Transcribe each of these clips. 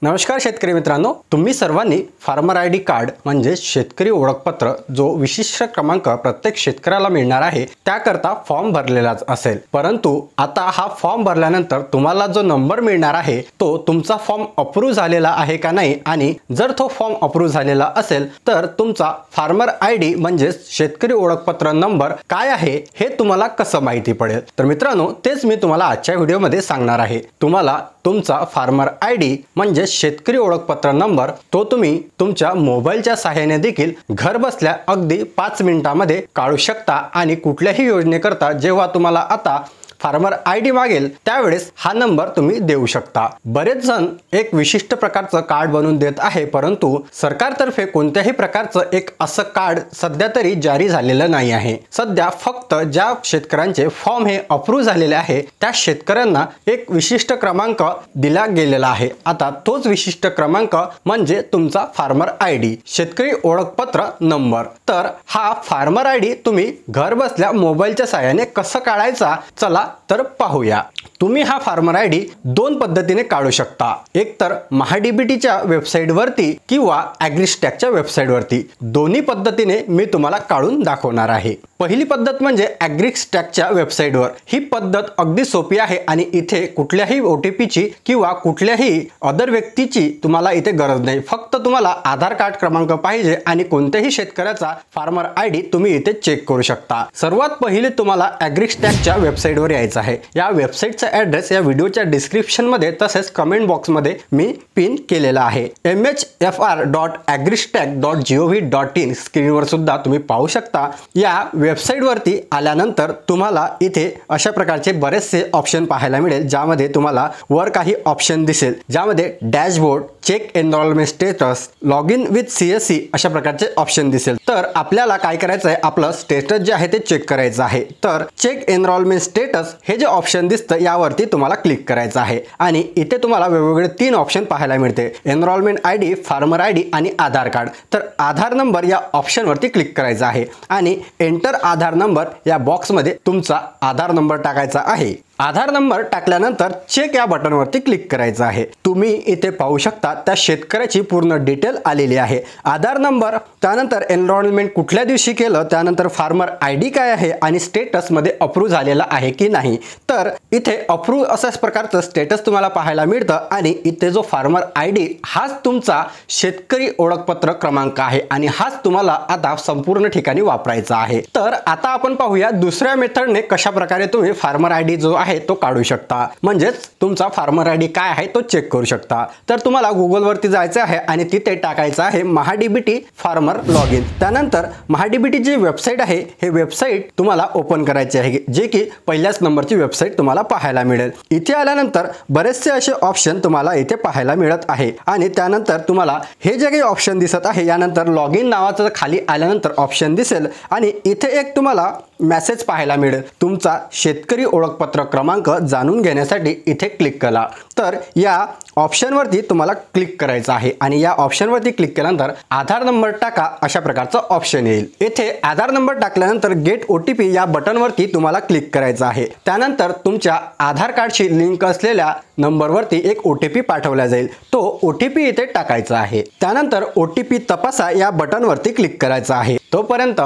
नमस्कार शेतकरी मित्रांनो, तुम्ही सर्वांनी फार्मर आयडी कार्ड म्हणजे शेतकरी ओळखपत्र जो विशिष्ट क्रमांक प्रत्येक शेतकऱ्याला मिळणार आहे त्याकरता फॉर्म भरलेलाच असेल। परंतु आता हा फॉर्म भरल्यानंतर तुम्हाला जो नंबर मिळणार आहे तो तुमचा फॉर्म अप्रूव्ह झालेला आहे का नाही, आणि जर तो फॉर्म अप्रूव्ह झालेला असेल तर तुमचा फार्मर आयडी म्हणजे शेतकरी ओळखपत्र नंबर काय आहे हे तुम्हाला कसं माहिती पडेल। तर मित्रांनो, तेच मी तुम्हाला आजच्या व्हिडिओमध्ये सांगणार आहे। तुम्हाला तुमचा फार्मर आयडी म्हणजे शेतकरी ओळखपत्र नंबर तो तुम्ही तुमच्या मोबाईलच्या सहाय्याने देखील घर बसल्या अगदी 5 मिनिटांमध्ये काढू शकता। आणि कुठल्याही योजनेकरता जेव्हा तुम्हाला आता फार्मर आयडी मागेल त्यावेळेस हा नंबर तुम्ही देऊ शकता। बरेच जण एक विशिष्ट प्रकारचं कार्ड बनवून देत आहे, परंतु सरकारतर्फे कोणत्याही प्रकारचं एक असं कार्ड सध्या तरी जारी झालेलं नाही आहे। सध्या फक्त ज्या शेतकऱ्यांचे फॉर्म हे अप्रूव्ह झालेले आहे त्या शेतकऱ्यांना एक विशिष्ट क्रमांक दिला गेलेला आहे। आता तोच विशिष्ट क्रमांक म्हणजे तुमचा फार्मर आयडी शेतकरी ओळखपत्र नंबर। तर हा फार्मर आयडी तुम्ही घर बसल्या मोबाईलच्या सहाय्याने कसं काढायचा चला तर पाहूया। तुम्ही हा फार्मर आयडी दोन पद्धतीने काढू शकता, एक तर महाडीबीटीच्या वेबसाईटवरती किंवा ॲग्रीस्टॅकच्या वेबसाईटवरती। दोन्ही पद्धतीने मी तुम्हाला काढून दाखवणार आहे। पहिली पद्धत म्हणजे ॲग्रीस्टॅकच्या वेबसाईटवर। ही पद्धत अगदी सोपी आहे आणि इथे कुठल्याही OTPची किंवा कुठल्याही अदर व्यक्तीची तुम्हाला इथे गरज नाही। फक्त तुम्हाला आधार कार्ड क्रमांक पाहिजे आणि कोणत्याही शेतकऱ्याचा फार्मर आयडी तुम्ही इथे चेक करू शकता। सर्वात पहिले तुम्हाला ॲग्रीस्टॅकच्या वेबसाईटवर यायचं आहे। या वेबसाईटचा ॲड्रेस या व्हिडिओच्या डिस्क्रिप्शन मध्ये तसेच कमेंट बॉक्स मध्ये मी पिन केलेला आहे। mhfr.agristack.gov.in स्क्रीनवर सुद्धा तुम्ही पाहू शकता। या वेबसाईट वरती आल्यानंतर तुम्हाला इथे अशा प्रकारचे बरेचसे ऑप्शन पाहायला मिळेल, ज्यामध्ये तुम्हाला वर काही ऑप्शन दिसेल ज्यामध्ये dashboard, check enrolment status, log in with CSC अशा प्रकारचे ऑप्शन दिसेल। तर आपल्याला काय करायचं आहे, आपलं स्टेटस जे आहे ते चेक करायचं आहे। तर चेक एनरोलमेंट स्टेटस हे जे ऑप्शन दिसतं यावरती तुम्हाला क्लिक करायचं आहे आणि इथे तुम्हाला वेगवेगळे 3 ऑप्शन पाहायला मिळते, एनरोलमेंट आयडी, फार्मर आयडी आणि आधार कार्ड। तर आधार नंबर या ऑप्शन वरती क्लिक करायचं आहे आणि एंटर आधार नंबर या बॉक्स मध्ये तुमचा आधार नंबर टाकायचा आहे। आधार नंबर टाकल्यानंतर चेक या बटनवरती क्लिक करायचं आहे। तुम्ही इथे पाहू शकता त्या शेतकऱ्याची पूर्ण डिटेल आलेली आहे। आधार नंबर, त्यानंतर एनरोलमेंट कुठल्या दिवशी केलं, त्यानंतर फार्मर आयडी काय आहे आणि स्टेटस मध्ये अप्रूव्ह झालेला आहे की नाही। तर इथे अप्रूव्ह अशाच प्रकारचं स्टेटस तुम्हाला पाहायला मिळतं आणि इथे जो फार्मर आयडी हाच तुमचा शेतकरी ओळखपत्र क्रमांक आहे आणि हाच तुम्हाला आता संपूर्ण ठिकाणी वापरायचा आहे। तर आता आपण पाहूया दुसऱ्या मेथडने कशा प्रकारे तुम्ही फार्मर आयडी जो आहे तो काढू शकता, म्हणजेच तुमचा फार्मर आयडी काय आहे तो चेक करू शकता। तर तुम्हाला गुगल वरती जायचं आहे आणि तिथे टाकायचं आहे महाडीबीटी फार्मर लॉग इन। त्यानंतर महाडीबीटी जी वेबसाईट आहे हे वेबसाईट तुम्हाला ओपन करायची आहे, जे की पहिल्याच नंबरची वेबसाईट तुम्हाला पाहायला मिळेल। इथे आल्यानंतर बरेचसे असे ऑप्शन तुम्हाला इथे पाहायला मिळत आहे आणि त्यानंतर तुम्हाला हे जे काही ऑप्शन दिसत आहे यानंतर लॉग इन नावाचं खाली आल्यानंतर ऑप्शन दिसेल आणि इथे एक तुम्हाला मेसेज पाहायला मिळेल, तुमचा शेतकरी ओळखपत्र क्रमांक जाणून घेण्यासाठी इथे क्लिक करा। तर या ऑप्शनवरती तुम्हाला क्लिक करायचं आहे आणि या ऑप्शनवरती क्लिक केल्यानंतर आधार नंबर टाका अशा प्रकारचा ऑप्शन येईल। येथे आधार नंबर टाकल्यानंतर गेट OTP या बटनवरती तुम्हाला क्लिक करायचं आहे। त्यानंतर तुमच्या आधार कार्डशी लिंक असलेल्या नंबरवरती एक OTP पाठवला जाईल, तो OTP इथे टाकायचा आहे। त्यानंतर OTP तपासा या बटनवरती क्लिक करायचं आहे। तोपर्यंत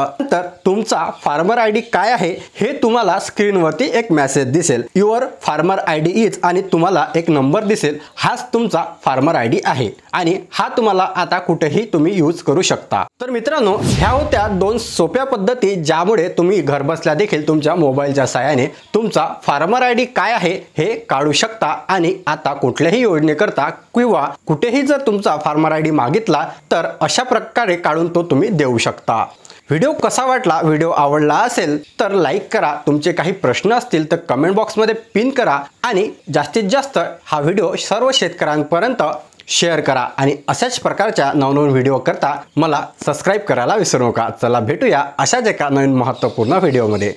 तुमचा फार्मर आयडी काय आहे हे तुम्हाला स्क्रीनवरती एक मेसेज दिसेल, युअर फार्मर आयडी इज, आणि तुम्हाला एक नंबर दिसेल, हाच तुमचा फार्मर आयडी आहे आणि हा तुम्हाला आता कुठेही तुम्ही यूज करू शकता। तर मित्रांनो, ह्या होत्या 2 सोप्या पद्धती ज्यामुळे तुम्ही घरबसल्या देखील तुमच्या मोबाईलच्या सहाय्याने तुमचा फार्मर आयडी काय आहे हे काढू शकता आणि आता कुठल्याही योजनेकरता किंवा कुठेही जर तुमचा फार्मर आयडी मागितला तर अशा प्रकारे काढून तो तुम्ही देऊ शकता। व्हिडिओ कसा वाटला, व्हिडिओ आवडला असेल तर लाईक करा, तुमचे काही प्रश्न असतील तर कमेंट बॉक्समध्ये पिन करा आणि जास्तीत जास्त हा व्हिडिओ सर्व शेतकऱ्यांपर्यंत शेअर करा आणि अशाच प्रकारच्या नवनवीन व्हिडिओ करता मला सबस्क्राईब करायला विसरू नका। चला भेटूया अशाच एका नवीन महत्त्वपूर्ण व्हिडिओमध्ये।